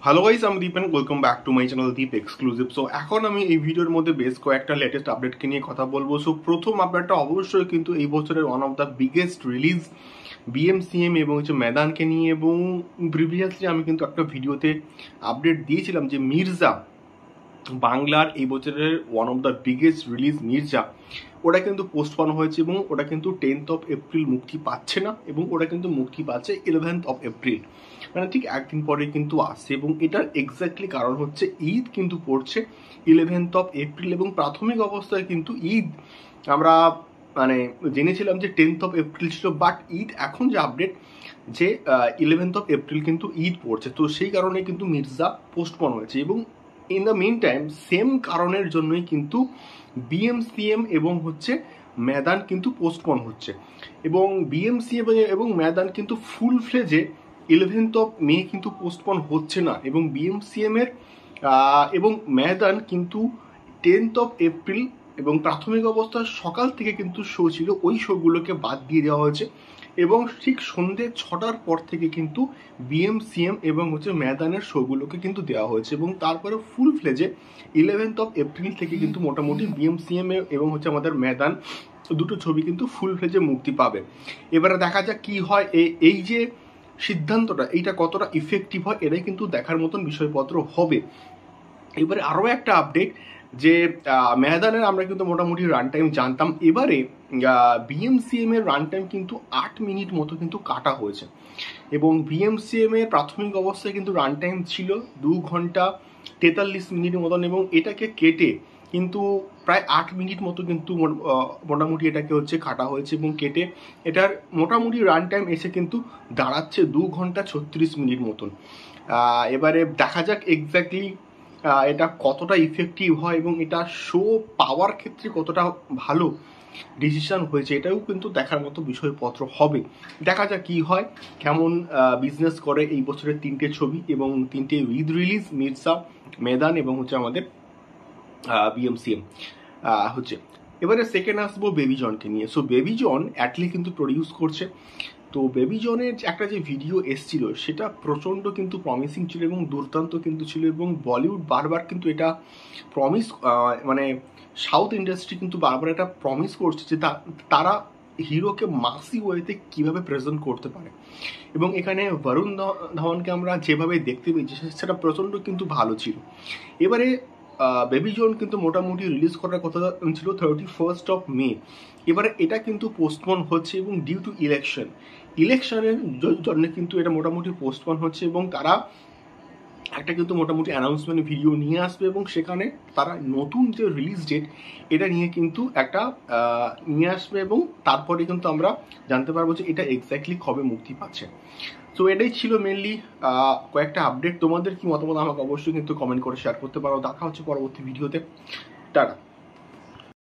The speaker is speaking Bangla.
হ্যালো গাইস, আমি Deep and welcome back to my channel Deep exclusive. So এখন আমি এই ভিডিওর মধ্যে বেশ কয়েকটা লেটেস্ট আপডেটকে নিয়ে কথা বলবো। সো প্রথম আপডেটটা অবশ্যই কিন্তু এই বছরের one of the biggest release BMCM এবং মেদানকে নিয়ে, এবং প্রিভিয়াসলি আমি কিন্তু একটা ভিডিওতে আপডেট দিয়েছিলাম যে মির্জা বাংলার এই বছরের one of the biggest release Mirza, ওটা কিন্তু পোস্টপন হয়েছে এবং ওটা কিন্তু 10th of April মুক্তি পাচ্ছে না, এবং ওটা কিন্তু মুক্তি পাচ্ছে 11th of April, মানে ঠিক একদিন পরে কিন্তু আসছে। এবং এটার এক্স্যাক্টলি কারণ হচ্ছে ঈদ কিন্তু পড়ছে 11th of April, এবং প্রাথমিক অবস্থায় কিন্তু ঈদ আমরা মানে জেনেছিলাম যে 10th of April ছিল, বাট ঈদ এখন যে আপডেট যে 11th of April কিন্তু ঈদ পড়ছে, তো সেই কারণে কিন্তু মির্জা পোস্টপন হয়েছে। এবং in the meantime same কারণের জন্যই কিন্তু বিএমসিএম এবং মেদান কিন্তু পোস্টপন হচ্ছে, এবং বিএমসিএম এবং মেদান কিন্তু ফুল ফ্লেজে 11th of May কিন্তু পোস্টপন হচ্ছে না, এবং বিএমসিএম এর এবং মেদান কিন্তু 10th of April এবং প্রাথমিক অবস্থার সকাল থেকে কিন্তু শো ছিল, ওই শোগুলোকে বাদ দিয়ে দেওয়া হয়েছে, এবং ঠিক সন্ধ্যে 6টার পর থেকে কিন্তু বিএমসিএম এবং মেদানের শোগুলোকে কিন্তু দেওয়া হয়েছে, এবং তারপরে ফুল ফ্লেজে 11th of April থেকে কিন্তু মোটামুটি বিএমসিএম এবং আমাদের মেদান দুটো ছবি কিন্তু ফুল ফ্লেজে মুক্তি পাবে। এবারে দেখা যাক কি হয়, এই যে সিদ্ধান্তটা এইটা কতটা ইফেক্টিভ হয়, এটাই কিন্তু দেখার মতন বিষয়পত্র হবে। এবারে আরও একটা আপডেট যে মেহদানের আমরা কিন্তু মোটামুটি রান টাইম জানতাম, এবারে বিএমসিএম এর রান টাইম কিন্তু 8 মিনিট মতো কিন্তু কাটা হয়েছে, এবং বিএমসিএম এর প্রাথমিক অবস্থায় কিন্তু রান টাইম ছিল 2 ঘন্টা 43 মিনিট মতন, এবং এটাকে কেটে কিন্তু প্রায় 8 মিনিট মতো কিন্তু মোটামুটি এটাকে কাটা হয়েছে, এবং কেটে এটার মোটামুটি রান টাইম এসে কিন্তু দাঁড়াচ্ছে 2 ঘন্টা 36 মিনিট মতন। এবারে দেখা যাক এক্স্যাক্টলি এটা কতটা ইফেক্টিভ হয় এবং এটা শো পাওয়ার ক্ষেত্রে কতটা ভালো ডিসিশন হয়েছে, এটাও কিন্তু দেখার মতো বিষয়পত্র হবে। দেখা যাক কি হয়, কেমন বিজনেস করে এই বছরের 3টে ছবি এবং 3টে ঈদ রিলিজ, মির্জা, মেদান এবং আমাদের বিএমসিএম এবারে সেকেন্ড আসবো বেবি জনকে নিয়ে। সো বেবি জন অ্যাটলি কিন্তু প্রডিউস করছে, তো বেবি জনের একটা যে ভিডিও এসছিল সেটা প্রচণ্ড কিন্তু প্রমিসিং ছিল এবং দুর্দান্ত কিন্তু ছিল, এবং বলিউড বারবার কিন্তু এটা প্রমিস মানে সাউথ ইন্ডাস্ট্রি কিন্তু বারবার এটা প্রমিস করছে যে তারা হিরোকে মাসি ওয়েতে কীভাবে প্রেজেন্ট করতে পারে, এবং এখানে বরুণ ধাওয়ানকে আমরা যেভাবে দেখতে পেয়েছি সেটা প্রচণ্ড কিন্তু ভালো ছিল। এবারে বেবি জন কিন্তু মোটামুটি রিলিজ করার কথা ছিল 31st of May, এবারে এটা কিন্তু পোস্টপন হচ্ছে, এবং ডিউ টু ইলেকশনের জন্য কিন্তু এটা মোটামুটি পোস্টপন হচ্ছে, এবং তারা একটা কিন্তু মোটামুটি অ্যানাউন্সমেন্ট ভিডিও নিয়ে আসবে, এবং সেখানে তারা নতুন যে রিলিজ ডেট এটা নিয়ে কিন্তু একটা নিয়ে আসবে, এবং তারপরে কিন্তু আমরা জানতে পারবো যে এটা এক্স্যাক্টলি কবে মুক্তি পাচ্ছে। তো এটাই ছিল মেনলি কয়েকটা আপডেট। তোমাদের কি মতামত আমাকে অবশ্যই কিন্তু কমেন্ট করে শেয়ার করতে পারো। দেখা হচ্ছে পরবর্তী ভিডিওতে। টাটা।